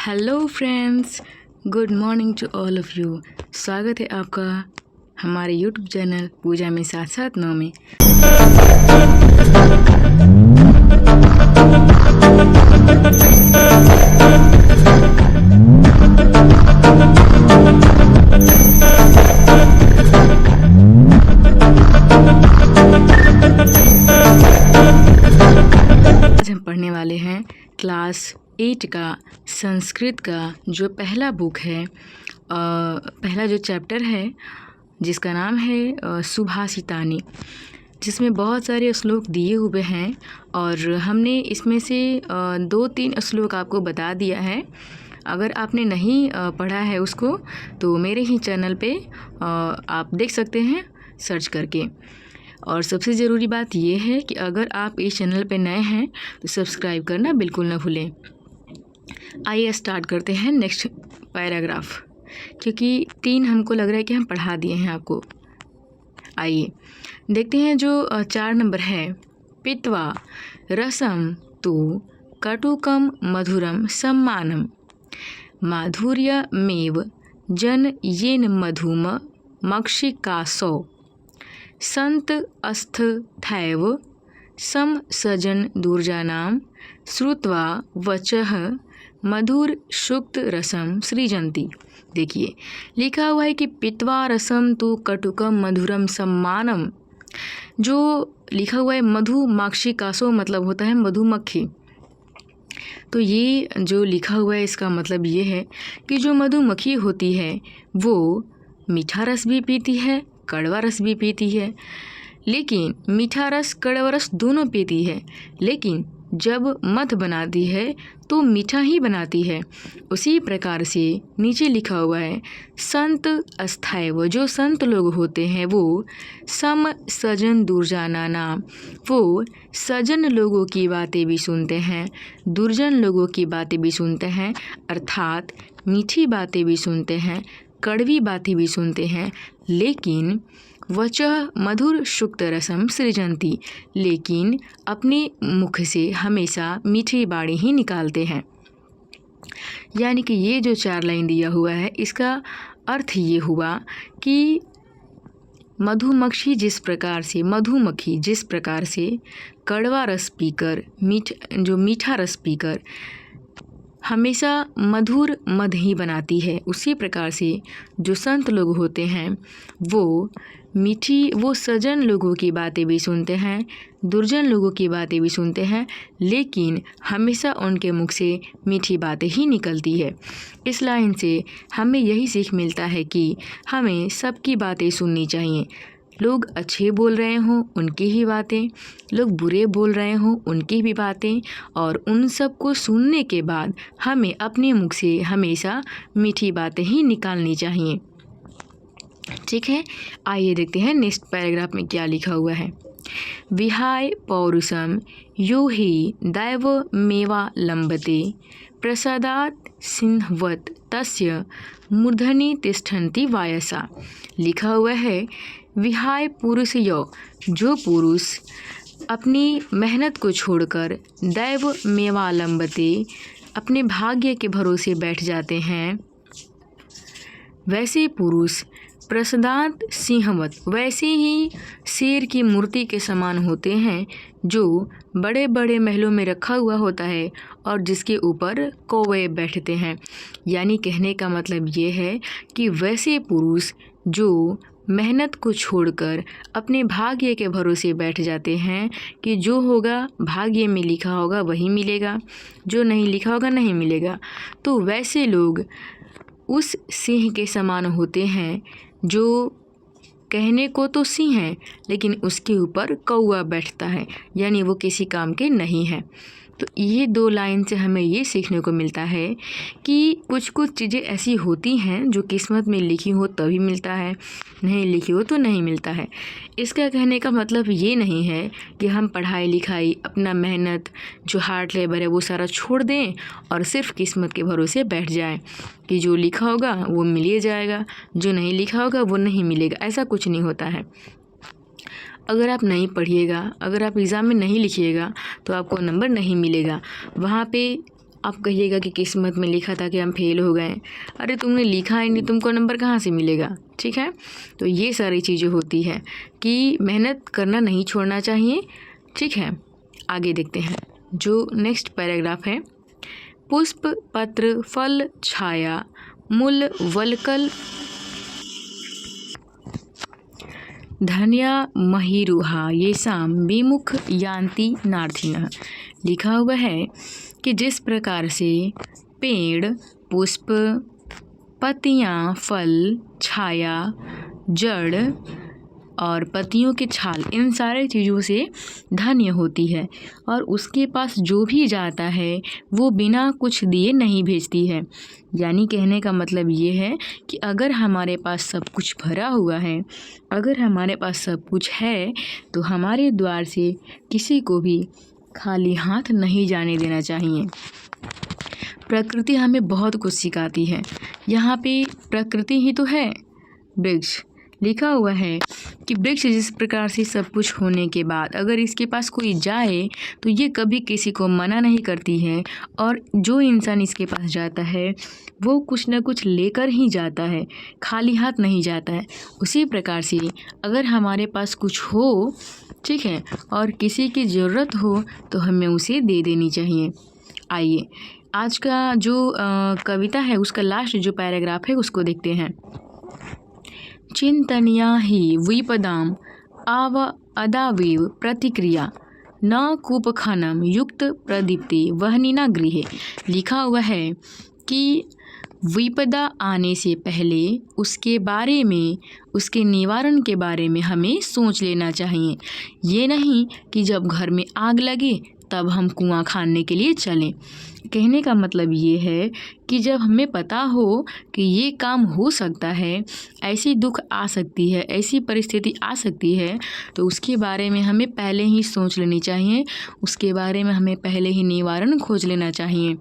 Hello friends, good morning to all of you. स्वागत है आपका हमारे यूट्यूब चैनल पूजा में साथ साथ 9 में। आज हम पढ़ने वाले हैं क्लास 8 का संस्कृत का जो पहला बुक है, पहला जो चैप्टर है जिसका नाम है सुभाषितानि, जिसमें बहुत सारे श्लोक दिए हुए हैं और हमने इसमें से 2-3 श्लोक आपको बता दिया है। अगर आपने नहीं पढ़ा है उसको तो मेरे ही चैनल पे आप देख सकते हैं सर्च करके। और सबसे ज़रूरी बात यह है कि अगर आप इस चैनल पे नए हैं तो सब्सक्राइब करना बिल्कुल ना भूलें। आइए स्टार्ट करते हैं नेक्स्ट पैराग्राफ, क्योंकि 3 हमको लग रहा है कि हम पढ़ा दिए हैं आपको। आइए देखते हैं जो 4 नंबर है। पित्वा रसम तु कटुकम मधुरम सम्मानम माधुर्यमेव जन येन मधुम मक्षिकासो संत अस्थ थैव सम सजन दुर्जानाम श्रुत्वा वचः मधुर शुक्त रसम सृजन्ति। देखिए लिखा हुआ है कि पित्वा रसम तु कटुकम मधुरम सम्मानम। जो लिखा हुआ है मधुमाक्षिकासो मतलब होता है मधुमक्खी। तो ये जो लिखा हुआ है इसका मतलब ये है कि जो मधुमक्खी होती है वो मीठा रस भी पीती है, कड़वा रस भी पीती है, लेकिन मीठा रस कड़वा रस दोनों पीती है, लेकिन जब मध बनाती है तो मीठा ही बनाती है। उसी प्रकार से नीचे लिखा हुआ है संत अस्थाय, वो जो संत लोग होते हैं वो सम सजन दुर्जाना नाम, वो सजन लोगों की बातें भी सुनते हैं, दुर्जन लोगों की बातें भी सुनते हैं, अर्थात मीठी बातें भी सुनते हैं, कड़वी बातें भी सुनते हैं, लेकिन वचः मधुर शुक्त रसम सृजन्ति, लेकिन अपने मुख से हमेशा मीठी बाणी ही निकालते हैं। यानी कि ये जो 4 लाइन दिया हुआ है इसका अर्थ ये हुआ कि मधुमक्खी जिस प्रकार से कड़वा रस पीकर मीठा रस पीकर हमेशा मधुर मध ही बनाती है, उसी प्रकार से जो संत लोग होते हैं वो सजन लोगों की बातें भी सुनते हैं, दुर्जन लोगों की बातें भी सुनते हैं, लेकिन हमेशा उनके मुख से मीठी बातें ही निकलती है। इस लाइन से हमें यही सीख मिलता है कि हमें सबकी बातें सुननी चाहिए। लोग अच्छे बोल रहे हों उनकी ही बातें, लोग बुरे बोल रहे हों उनकी भी बातें, और उन सब को सुनने के बाद हमें अपने मुख से हमेशा मीठी बातें ही निकालनी चाहिए। ठीक है, आइए देखते हैं नेक्स्ट पैराग्राफ में क्या लिखा हुआ है। विहाय पौरुषम यो हि दैव मेवा लंबते प्रसादात सिंहवत तस्य मूर्धनि तिष्ठन्ति वायसा। लिखा हुआ है विहाय पुरुष यो, जो पुरुष अपनी मेहनत को छोड़कर दैव मेवा लंबते अपने भाग्य के भरोसे बैठ जाते हैं, वैसे पुरुष प्रसादात सिंहवत, वैसे ही शेर की मूर्ति के समान होते हैं जो बड़े बड़े महलों में रखा हुआ होता है और जिसके ऊपर कौवे बैठते हैं। यानी कहने का मतलब ये है कि वैसे पुरुष जो मेहनत को छोड़कर अपने भाग्य के भरोसे बैठ जाते हैं कि जो होगा भाग्य में लिखा होगा वही मिलेगा, जो नहीं लिखा होगा नहीं मिलेगा। तो वैसे लोग उस सिंह के समान होते हैं जो कहने को तो सिंह है लेकिन उसके ऊपर कौवा बैठता है, यानी वो किसी काम के नहीं है। तो ये 2 लाइन से हमें ये सीखने को मिलता है कि कुछ चीज़ें ऐसी होती हैं जो किस्मत में लिखी हो तभी मिलता है, नहीं लिखी हो तो नहीं मिलता है। इसका कहने का मतलब ये नहीं है कि हम पढ़ाई लिखाई अपना मेहनत जो हार्ड लेबर है वो सारा छोड़ दें और सिर्फ किस्मत के भरोसे बैठ जाएं कि जो लिखा होगा वो मिल ही जाएगा, जो नहीं लिखा होगा वो नहीं मिलेगा। ऐसा कुछ नहीं होता है। अगर आप नहीं पढ़िएगा, अगर आप एग्ज़ाम में नहीं लिखिएगा तो आपको नंबर नहीं मिलेगा। वहाँ पे आप कहिएगा कि किस्मत में लिखा था कि हम फेल हो गए। अरे तुमने लिखा ही नहीं, तुमको नंबर कहाँ से मिलेगा। ठीक है, तो ये सारी चीज़ें होती है कि मेहनत करना नहीं छोड़ना चाहिए। ठीक है, आगे देखते हैं जो नेक्स्ट पैराग्राफ है। पुष्प, पत्र, फल, छाया, मूल, वलकल, धन्या महिरुहा येषां विमुख यान्ति नार्थिनः। लिखा हुआ है कि जिस प्रकार से पेड़, पुष्प, पत्तियाँ, फल, छाया, जड़ और पत्तियों के छाल, इन सारे चीज़ों से धन्य होती है और उसके पास जो भी जाता है वो बिना कुछ दिए नहीं भेजती है। यानी कहने का मतलब ये है कि अगर हमारे पास सब कुछ भरा हुआ है, अगर हमारे पास सब कुछ है, तो हमारे द्वार से किसी को भी खाली हाथ नहीं जाने देना चाहिए। प्रकृति हमें बहुत कुछ सिखाती है। यहाँ पे प्रकृति ही तो है, वृक्ष। लिखा हुआ है कि वृक्ष जिस प्रकार से सब कुछ होने के बाद अगर इसके पास कोई जाए तो ये कभी किसी को मना नहीं करती है, और जो इंसान इसके पास जाता है वो कुछ न कुछ लेकर ही जाता है, खाली हाथ नहीं जाता है। उसी प्रकार से अगर हमारे पास कुछ हो, ठीक है, और किसी की ज़रूरत हो तो हमें उसे दे देनी चाहिए। आइए आज का जो कविता है उसका लास्ट जो पैराग्राफ है उसको देखते हैं। चिंतनीया हि विपदाम आव अदावेव प्रतिक्रिया न कूपखानम युक्त प्रदीप्ति वहनिना गृहे। लिखा हुआ है कि विपदा आने से पहले उसके बारे में, उसके निवारण के बारे में हमें सोच लेना चाहिए। ये नहीं कि जब घर में आग लगे तब हम कुआं खानने के लिए चलें। कहने का मतलब ये है कि जब हमें पता हो कि ये काम हो सकता है, ऐसी दुख आ सकती है, ऐसी परिस्थिति आ सकती है, तो उसके बारे में हमें पहले ही सोच लेनी चाहिए, उसके बारे में हमें पहले ही निवारण खोज लेना चाहिए।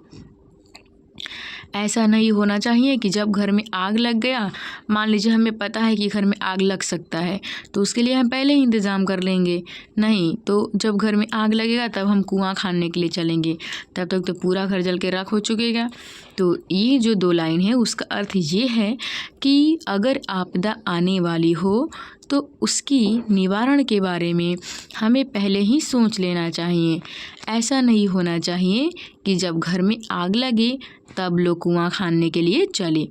ऐसा नहीं होना चाहिए कि जब घर में आग लग गया, मान लीजिए हमें पता है कि घर में आग लग सकता है तो उसके लिए हम पहले ही इंतज़ाम कर लेंगे, नहीं तो जब घर में आग लगेगा तब हम कुआं खानने के लिए चलेंगे, तब तक तो पूरा घर जल के राख हो चुकेगा। तो ये जो 2 लाइन है उसका अर्थ ये है कि अगर आपदा आने वाली हो तो उसकी निवारण के बारे में हमें पहले ही सोच लेना चाहिए। ऐसा नहीं होना चाहिए कि जब घर में आग लगे तब लोग कुआं खानने के लिए चले।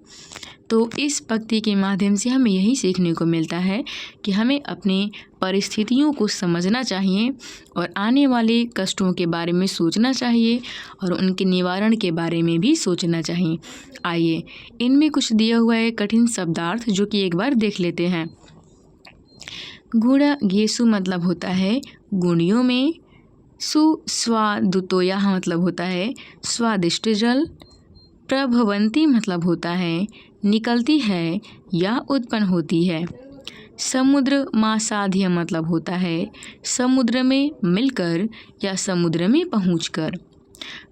तो इस पंक्ति के माध्यम से हमें यही सीखने को मिलता है कि हमें अपनी परिस्थितियों को समझना चाहिए और आने वाले कष्टों के बारे में सोचना चाहिए और उनके निवारण के बारे में भी सोचना चाहिए। आइए इनमें कुछ दिया हुआ है कठिन शब्दार्थ जो कि एक बार देख लेते हैं। गुण गेसु मतलब होता है गुणियों में, सुस्वादुतोया मतलब होता है स्वादिष्ट जल, प्रभवंती मतलब होता है निकलती है या उत्पन्न होती है, समुद्र मासाध्य मतलब होता है समुद्र में मिलकर या समुद्र में पहुंचकर,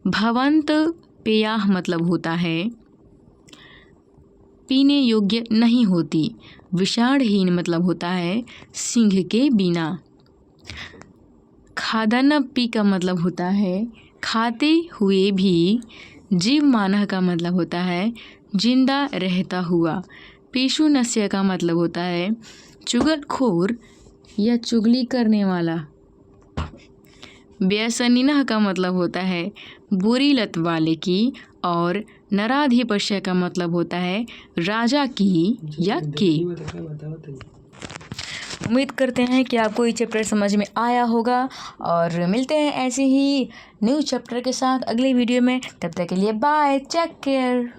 भवंत पेयाह मतलब होता है पीने योग्य नहीं होती, विषाणहीन मतलब होता है सिंह के बिना, खादनपी का मतलब होता है खाते हुए भी, जीवमानः का मतलब होता है जिंदा रहता हुआ, पेशुनस्य का मतलब होता है चुगलखोर या चुगली करने वाला, व्यसनिनः का मतलब होता है बुरी लत वाले की, और नराधिपस्य का मतलब होता है राजा की या के। उम्मीद करते हैं कि आपको ये चैप्टर समझ में आया होगा और मिलते हैं ऐसे ही न्यू चैप्टर के साथ अगले वीडियो में। तब तक के लिए बाय, टेक केयर।